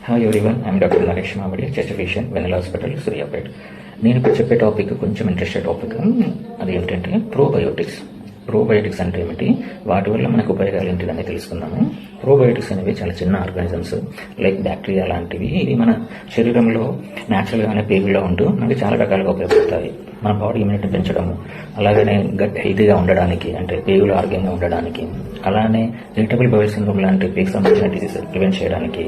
Hi everyone, I'm doctor Naresh మామిడి, chest physician, వెన్నెల hospital, Suryapet. నేను ఇప్పుడు చెప్పే టాపిక్ కొంచెం ఇంట్రెస్టెడ్ టాపిక్. అది ఏంటంటే ప్రోబయోటిక్స్. ప్రోబయోటిక్స్ అంటే ఏమిటి, వాటి వల్ల మనకు ఉపయోగాలు ఏంటిదని తెలుసుకుందాము. ప్రోబయోటిక్స్ అనేవి చాలా చిన్న ఆర్గానిజమ్స్ లైక్ బ్యాక్టీరియా లాంటివి. ఇవి మన శరీరంలో న్యాచురల్గానే పేగుల్లో ఉంటూ మనకి చాలా రకాలుగా ఉపయోగపడతాయి. మన బాడీ ఇమ్యూనిటీ పెంచడము, అలాగనే గట్ హెల్తీగా ఉండడానికి, అంటే పేగులు ఆరోగ్యంగా ఉండడానికి, అలానే ఇరిటబుల్ బౌల్ సిండ్రోమ్ లాంటి పేగు సంబంధించిన డిసీజ్ ప్రివెంట్ చేయడానికి,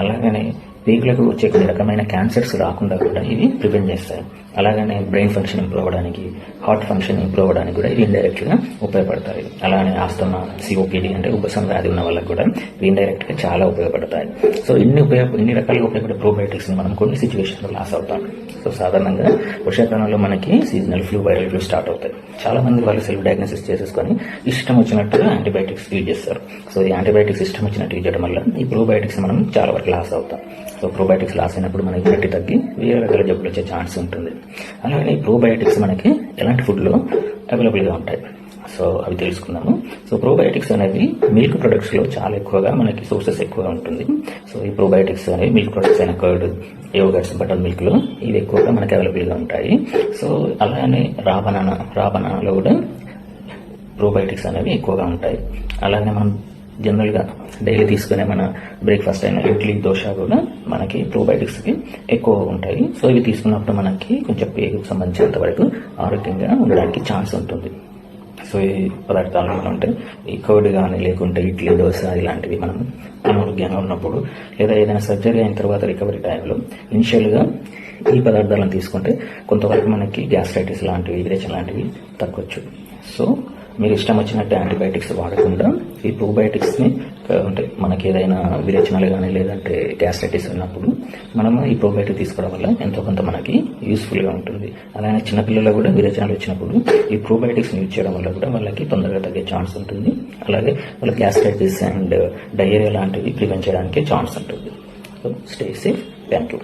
అలాగనే పేగులకు వచ్చే కొన్ని రకమైన క్యాన్సర్స్ రాకుండా కూడా ఇవి ప్రివెంట్ చేస్తాయి. అలాగనే బ్రెయిన్ ఫంక్షన్ ఇంప్రూవ్ అవ్వడానికి, హార్ట్ ఫంక్షన్ ఇంప్రూవ్ అవ్వడానికి కూడా ఇవి ఇండైరెక్ట్గా ఉపయోగపడతాయి. అలానే ఆస్తమా, సిఓపిడి అంటే ఉబ్బసం వ్యాధి ఉన్న వాళ్ళకి కూడా ఇవి ఇండైరెక్ట్గా చాలా ఉపయోగపడతాయి. సో ఇన్ని రకాలుగా ఉపయోగపడే ప్రోబయోటిక్స్ని మనం కొన్ని సిచ్యువేషన్లో లాస్ అవుతాం. సో సాధారణంగా వర్షాకాలంలో మనకి seasonal flu, viral flu start అవుతాయి. చాలా మంది వాళ్ళు సెల్ఫ్ డయాగ్నోసిస్ చేసేసుకొని ఇష్టం వచ్చినట్టుగా యాంటీబయాటిక్స్ యూజ్ చేస్తారు. సో ఈ యాంటీబయాటిక్స్ ఇష్టం వచ్చినట్టు యూజ్ చేయడం వల్ల ఈ ప్రోబయోటిక్స్ మనం చాలా వరకు లాస్ అవుతాం. సో ప్రోబయోటిక్స్ లాస్ అయినప్పుడు మనకి గట్టి తగ్గి వేరే రకాల జబ్బులు వచ్చే ఛాన్స్ ఉంటుంది. అలాగే ఈ ప్రోబయోటిక్స్ మనకి ఎలాంటి ఫుడ్లో అవైలబుల్గా ఉంటాయి, సో అవి తెలుసుకుందాము. సో ప్రోబయోటిక్స్ అనేవి మిల్క్ ప్రొడక్ట్స్లో చాలా ఎక్కువగా మనకి సోర్సెస్ ఎక్కువగా ఉంటుంది. సో ఈ ప్రోబయోటిక్స్ అనేవి మిల్క్ ప్రొడక్ట్స్ అయిన కర్డ్, యోగర్ట్స్, బటర్ మిల్క్లో ఇవి ఎక్కువగా మనకి అవైలబుల్గా ఉంటాయి. సో అలానే రాబనాలో కూడా ప్రోబయోటిక్స్ అనేవి ఎక్కువగా ఉంటాయి. అలాగే మనం జనరల్గా డైలీ తీసుకునే మన బ్రేక్ఫాస్ట్ అయిన ఇడ్లీ, దోశ కూడా మనకి ప్రోబయోటిక్స్కి ఎక్కువ ఉంటాయి. సో ఇవి తీసుకున్నప్పుడు మనకి కొంచెం పేగుకు సంబంధించినంత వరకు ఆరోగ్యంగా ఉండడానికి ఛాన్స్ ఉంటుంది. సో ఈ పదార్థాలు మనం అంటే ఈ కర్డ్ కానీ, లేకుంటే ఇడ్లీ, దోశ ఇలాంటివి మనం అనారోగ్యంగా ఉన్నప్పుడు, లేదా ఏదైనా సర్జరీ అయిన తర్వాత రికవరీ టైంలో ఇనిషియల్గా ఈ పదార్థాలను తీసుకుంటే కొంతవరకు మనకి గ్యాస్ట్రైటిస్ లాంటివి, విరేచన లాంటివి తగ్గొచ్చు. సో మీరు ఇష్టం వచ్చినట్టు యాంటీబయాటిక్స్ వాడకుండా ఈ ప్రోబయోటిక్స్ని, అంటే మనకి ఏదైనా విరేచనలు కానీ లేదంటే గ్యాస్ట్రైటిస్ ఉన్నప్పుడు మనము ఈ ప్రోబయోటిక్ తీసుకోవడం వల్ల ఎంతో కొంత మనకి యూస్ఫుల్గా ఉంటుంది. అలాగే చిన్నపిల్లలు కూడా విరేచనలు వచ్చినప్పుడు ఈ ప్రోబయోటిక్స్ని యూజ్ చేయడం వల్ల కూడా వాళ్ళకి తొందరగా తగ్గే ఛాన్స్ ఉంటుంది. అలాగే వాళ్ళకి గ్యాస్ట్రైటిస్ అండ్ డయేరియా లాంటివి ప్రివెంట్ చేయడానికి ఛాన్స్ ఉంటుంది. So stay safe. Thank you.